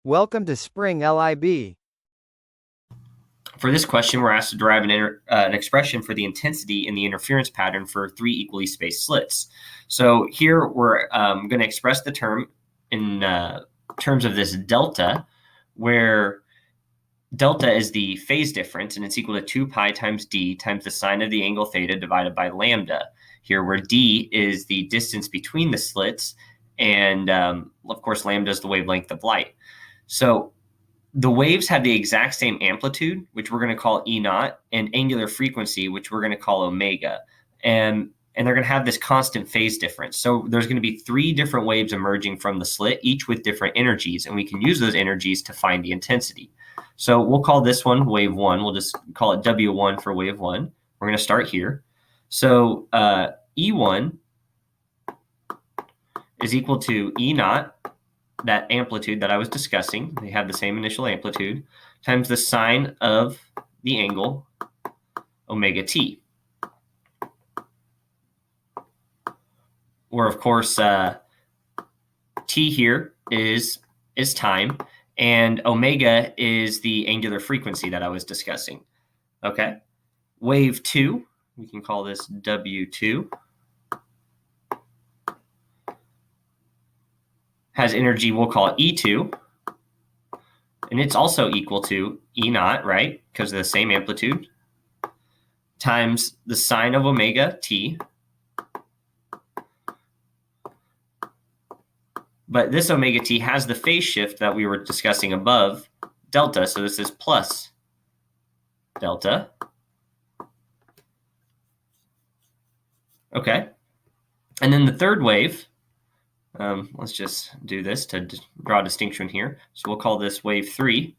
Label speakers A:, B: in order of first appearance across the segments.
A: Welcome to Spring LIB.
B: For this question, we're asked to derive an expression for the intensity in the interference pattern for three equally spaced slits. So here we're going to express the term in terms of this delta, where delta is the phase difference, and it's equal to 2 pi times d times the sine of the angle theta divided by lambda. Here, where d is the distance between the slits, and of course, lambda is the wavelength of light. So the waves have the exact same amplitude, which we're going to call E naught, and angular frequency, which we're going to call omega. And they're going to have this constant phase difference. So there's going to be three different waves emerging from the slit, each with different energies, and we can use those energies to find the intensity. So we'll call this one wave one. We'll just call it W1 for wave one. We're going to start here. So E1 is equal to E naught, that amplitude that I was discussing. They have the same initial amplitude, times the sine of the angle, omega t. Or of course, t here is time, and omega is the angular frequency that I was discussing. Okay. Wave 2, we can call this W2, has energy we'll call it E2, and it's also equal to E naught, right? Because of the same amplitude, times the sine of omega t. But this omega t has the phase shift that we were discussing above, delta, so this is plus delta. Okay. And then the third wave, let's just do this to draw a distinction here. So we'll call this wave 3,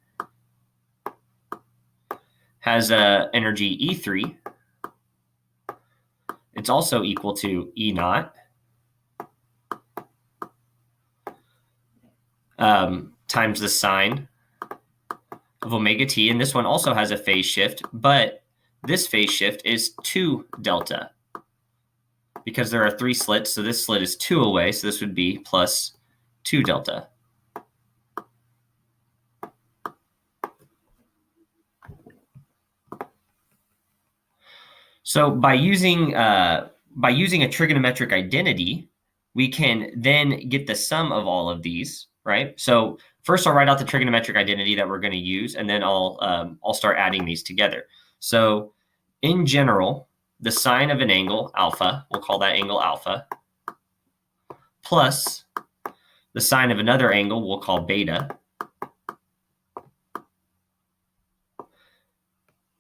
B: has energy E3. It's also equal to E naught times the sine of omega t. And this one also has a phase shift, but this phase shift is 2 delta. Because there are 3 slits, so this slit is 2 away, so this would be plus 2 delta. So by using a trigonometric identity, we can then get the sum of all of these, right? So first I'll write out the trigonometric identity that we're going to use, and then I'll start adding these together. So in general, the sine of an angle, alpha, we'll call that angle alpha, plus the sine of another angle, we'll call beta,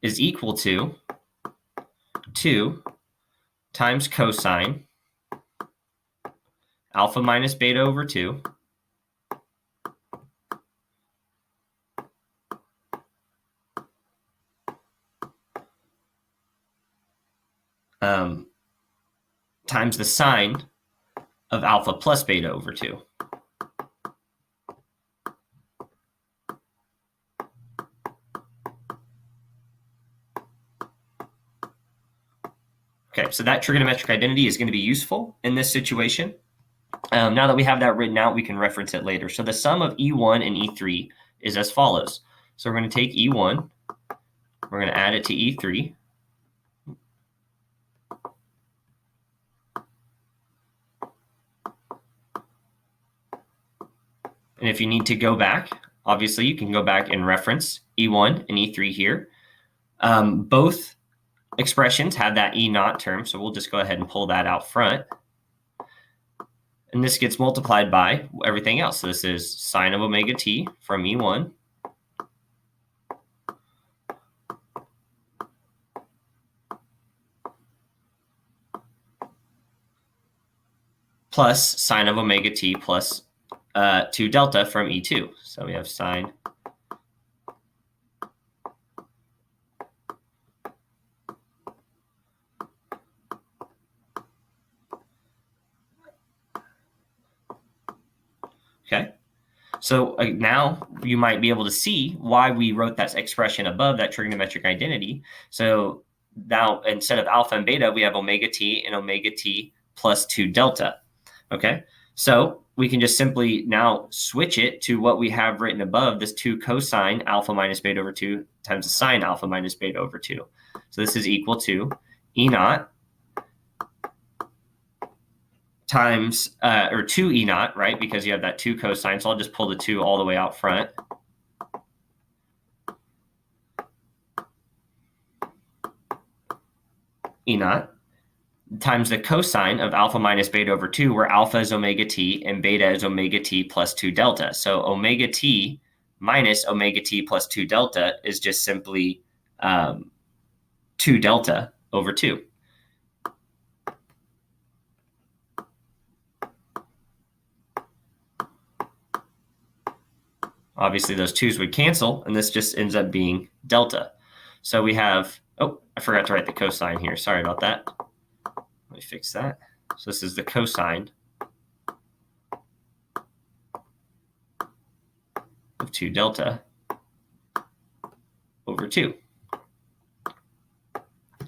B: is equal to 2 times cosine alpha minus beta over 2 times the sine of alpha plus beta over 2. Okay, so that trigonometric identity is going to be useful in this situation. Now that we have that written out, we can reference it later. So the sum of E1 and E3 is as follows. So we're going to take E1, we're going to add it to E3. And if you need to go back, obviously you can go back and reference E1 and E3 here. Both expressions have that E naught term, so we'll just go ahead and pull that out front. And this gets multiplied by everything else. So this is sine of omega t from E1 plus sine of omega t plus 2 delta from E2. So we have sine okay. So now you might be able to see why we wrote that expression above, that trigonometric identity. So now instead of alpha and beta, we have omega t and omega t plus 2 delta. Okay, so we can just simply now switch it to what we have written above, this 2 cosine alpha minus beta over 2 times the sine alpha minus beta over 2. So this is equal to E naught times, or 2 E naught, right? Because you have that 2 cosine. So I'll just pull the 2 all the way out front. E naught times the cosine of alpha minus beta over 2, where alpha is omega t and beta is omega t plus 2 delta. So omega t minus omega t plus 2 delta is just simply 2 delta over 2. Obviously, those 2's would cancel, and this just ends up being delta. So we have, oh, I forgot to write the cosine here. Sorry about that. Let me fix that. So this is the cosine of 2 delta over 2.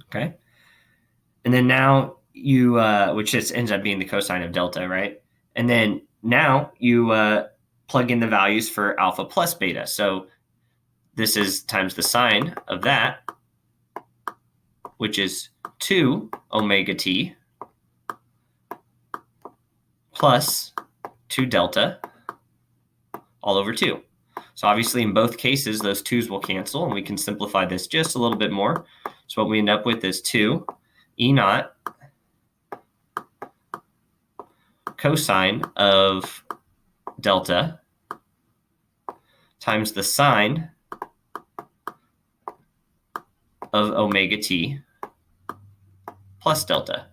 B: Okay. And then now you, which just ends up being the cosine of delta, right? And then now you plug in the values for alpha plus beta. So this is times the sine of that, which is 2 omega t plus 2 delta all over 2. So obviously in both cases, those 2's will cancel, and we can simplify this just a little bit more. So what we end up with is 2 E naught cosine of delta times the sine of omega t plus delta.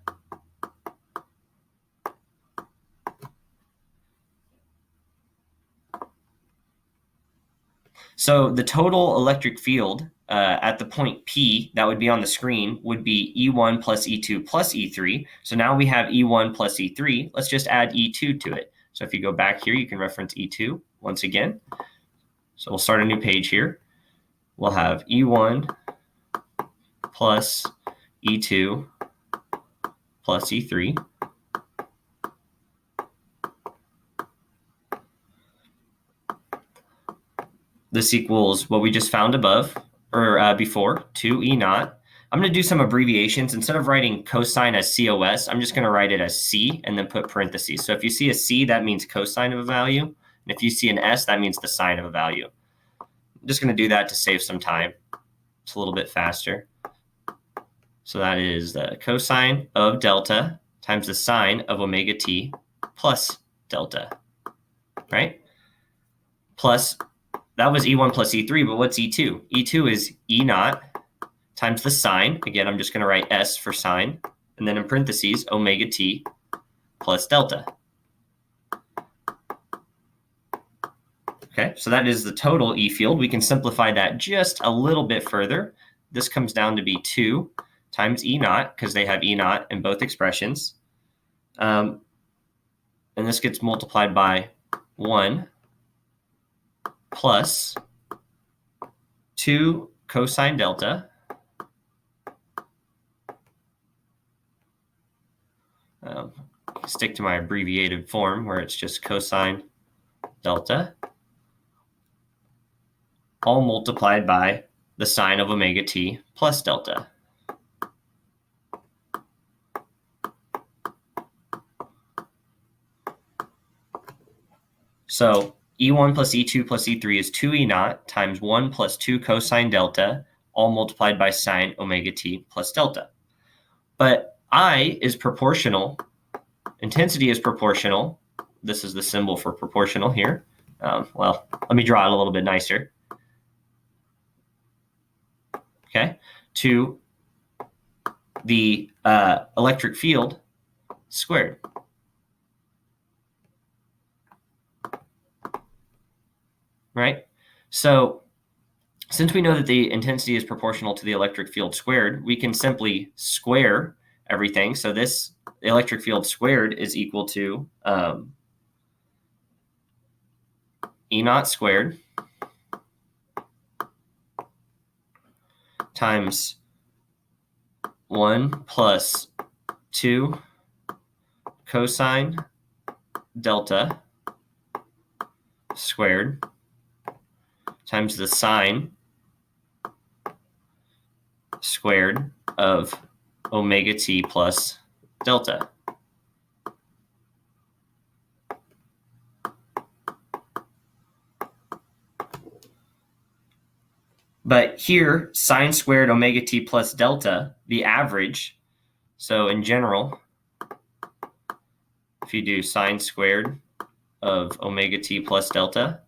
B: So the total electric field at the point P that would be on the screen would be E1 plus E2 plus E3. So now we have E1 plus E3. Let's just add E2 to it. So if you go back here, you can reference E2 once again. So we'll start a new page here. We'll have E1 plus E2 plus E3. This equals what we just found above, or before, 2 E naught. I'm going to do some abbreviations. Instead of writing cosine as COS, I'm just going to write it as C and then put parentheses. So if you see a C, that means cosine of a value. And if you see an S, that means the sine of a value. I'm just going to do that to save some time. It's a little bit faster. So that is the cosine of delta times the sine of omega t plus delta, right? Plus, that was E1 plus E3, but what's E2? E2 is E naught times the sine. Again, I'm just going to write S for sine. And then in parentheses, omega t plus delta. Okay, so that is the total E field. We can simplify that just a little bit further. This comes down to be 2 times E naught, because they have E naught in both expressions. And this gets multiplied by 1 plus 2 cosine delta stick to my abbreviated form where it's just cosine delta, all multiplied by the sine of omega t plus delta. So E1 plus E2 plus E3 is 2 E naught times 1 plus 2 cosine delta, all multiplied by sine omega t plus delta. But I is proportional. Intensity is proportional. This is the symbol for proportional here. Well, let me draw it a little bit nicer. Okay, to the electric field squared. Right? So since we know that the intensity is proportional to the electric field squared, we can simply square everything. So this electric field squared is equal to E naught squared times 1 plus 2 cosine delta squared times the sine squared of omega t plus delta. But here, sine squared omega t plus delta, the average, so in general, if you do sine squared of omega t plus delta,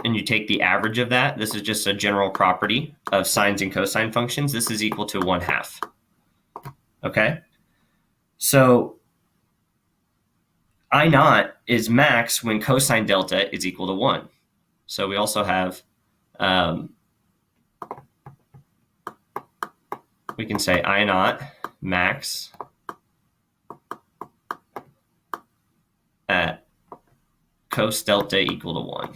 B: and you take the average of that, this is just a general property of sines and cosine functions, this is equal to 1/2. Okay? So I naught is max when cosine delta is equal to 1. So we also have, we can say I naught max at cos delta equal to 1.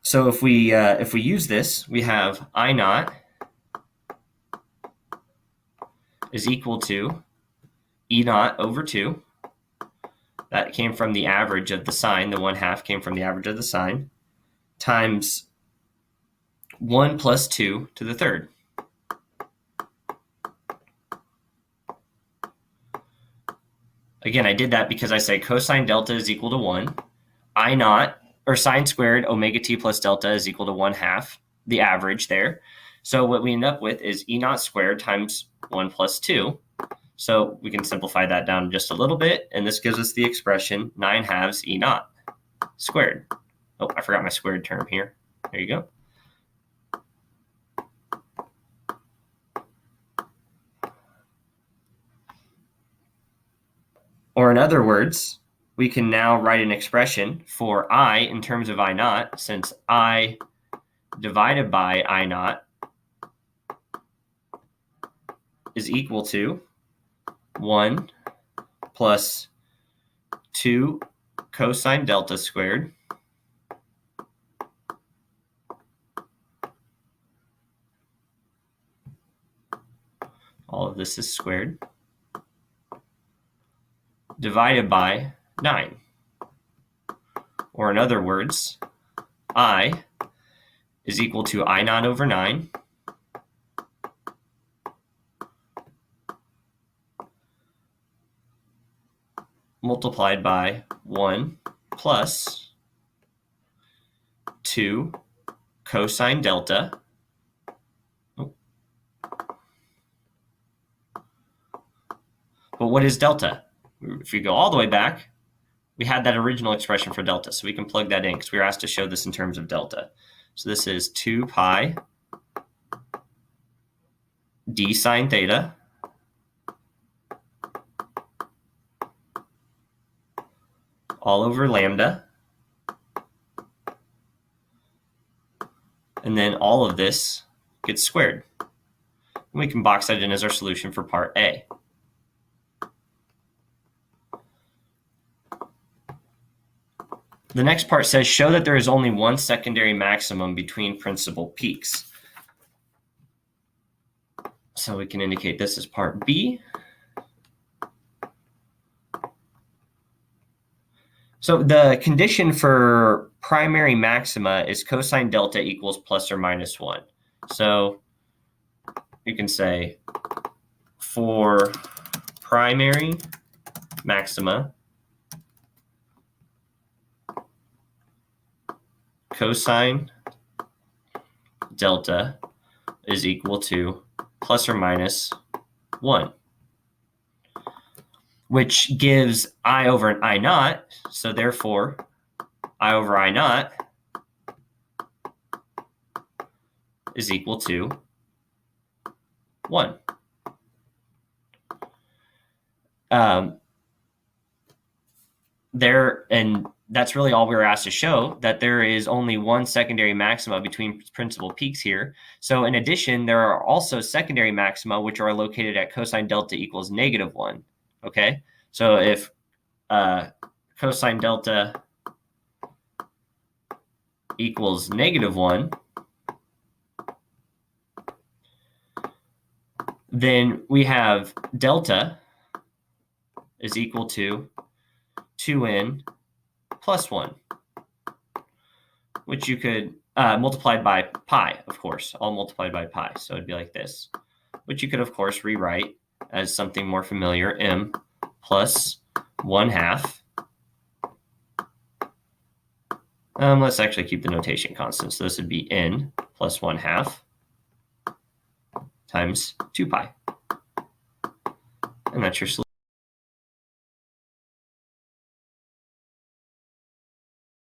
B: So if we use this, we have I naught is equal to E naught over 2. That came from the average of the sine. The 1/2 came from the average of the sine, times 1 plus 2 to the third. Again, I did that because I say cosine delta is equal to 1. I naught, or sine squared omega t plus delta is equal to 1/2, the average there. So what we end up with is E naught squared times 1 plus 2. So we can simplify that down just a little bit, and this gives us the expression 9/2 E naught squared. Oh, I forgot my squared term here. There you go. Or in other words, we can now write an expression for I in terms of I naught, since I divided by I naught is equal to 1 plus 2 cosine delta squared all of this is squared divided by 9. Or in other words, I is equal to I naught over 9 multiplied by 1 plus 2 cosine delta. But what is delta? If we go all the way back, we had that original expression for delta, so we can plug that in because we were asked to show this in terms of delta. So this is 2 pi d sine theta all over lambda. And then all of this gets squared. And we can box that in as our solution for part A. The next part says, show that there is only one secondary maximum between principal peaks. So we can indicate this as part B. So the condition for primary maxima is cosine delta equals plus or minus 1. So you can say for primary maxima, cosine delta is equal to plus or minus 1, which gives I over I naught. So therefore, I over I naught is equal to 1. And that's really all we were asked to show, that there is only one secondary maxima between principal peaks here. So in addition, there are also secondary maxima which are located at cosine delta equals -1. Okay, so if cosine delta equals -1, Then we have delta is equal to 2n plus 1, which you could multiplied by pi, of course, all multiplied by pi. So it'd be like this, which you could, of course, rewrite as something more familiar, m plus 1/2. Let's actually keep the notation constant. So this would be n plus 1/2 times 2 pi. And that's your solution.